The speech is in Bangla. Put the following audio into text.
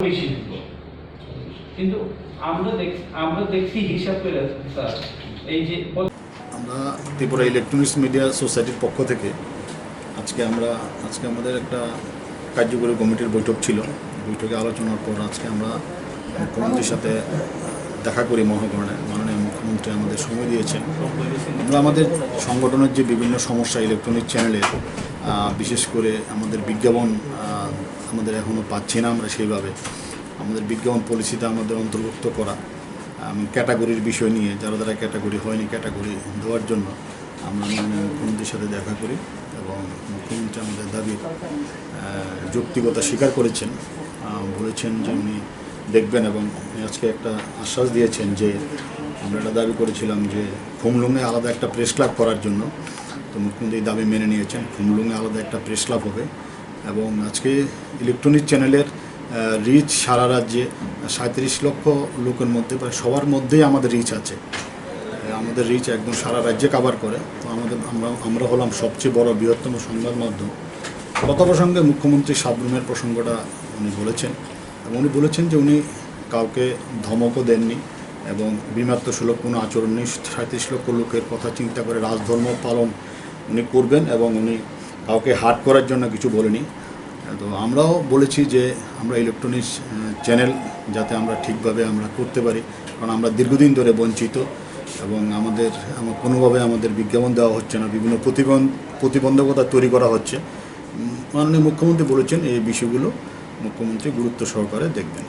বেশি দিব, কিন্তু আমরা দেখছি হিসাব করে স্যার এই যে আমরা ত্রিপুরা ইলেকট্রনিক্স মিডিয়া সোসাইটির পক্ষ থেকে আজকে আমাদের একটা কার্যকরী কমিটির বৈঠক ছিল। বৈঠকে আলোচনার পর আজকে আমরা মুখ্যমন্ত্রীর সাথে দেখা করি মহাকরণে। মাননীয় মুখ্যমন্ত্রী আমাদের সময় দিয়েছেন। আমরা আমাদের সংগঠনের যে বিভিন্ন সমস্যা ইলেকট্রনিক চ্যানেলে, বিশেষ করে আমাদের বিজ্ঞাপন আমাদের এখনও পাচ্ছি না আমরা সেইভাবে। আমাদের বিজ্ঞাপন পলিসিতে আমাদের অন্তর্ভুক্ত করা ক্যাটাগরির বিষয় নিয়ে, যারা যারা ক্যাটাগরি হয়নি ক্যাটাগরি দেওয়ার জন্য আমরা মাননীয় মুখ্যমন্ত্রীর সাথে দেখা করি এবং মুখ্যমন্ত্রী আমাদের দাবির যৌক্তিকতা স্বীকার করেছেন। বলেছেন যে উনি দেখবেন এবং আজকে একটা আশ্বাস দিয়েছেন যে আমরা একটা দাবি করেছিলাম যে খুমলুঙে আলাদা একটা প্রেস ক্লাব করার জন্য, তো মুখ্যমন্ত্রী দাবি মেনে নিয়েছেন। খুমলুঙে আলাদা একটা প্রেস ক্লাব হবে এবং আজকে ইলেকট্রনিক চ্যানেলের রিচ সারা রাজ্যে 37 লক্ষ লোকের মধ্যে প্রায় সবার মধ্যেই আমাদের রিচ আছে। আমাদের রিচ একদম সারা রাজ্যে কাভার করে। তো আমরা হলাম সবচেয়ে বড় বৃহত্তম সংবাদ মাধ্যম। গত প্রসঙ্গে মুখ্যমন্ত্রী সাবরুমের প্রসঙ্গটা উনি বলেছেন এবং উনি বলেছেন যে উনি কাউকে ধমকও দেননি এবং বিমাত্রসুলভ কোনো আচরণ নেই। 37 লক্ষ লোকের কথা চিন্তা করে রাজধর্ম পালন উনি করবেন এবং উনি কাউকে হার্ট করার জন্য কিছু বলেনি। তো আমরাও বলেছি যে আমরা ইলেকট্রনিক্স চ্যানেল যাতে আমরা ঠিকভাবে আমরা করতে পারি, কারণ আমরা দীর্ঘদিন ধরে বঞ্চিত এবং কোনোভাবে আমাদের বিজ্ঞাপন দেওয়া হচ্ছে না, বিভিন্ন প্রতিবন্ধকতা তৈরি করা হচ্ছে। মাননীয় মুখ্যমন্ত্রী বলেছেন এই বিষয়গুলো মুখ্যমন্ত্রী গুরুত্ব সহকারে দেখবেন।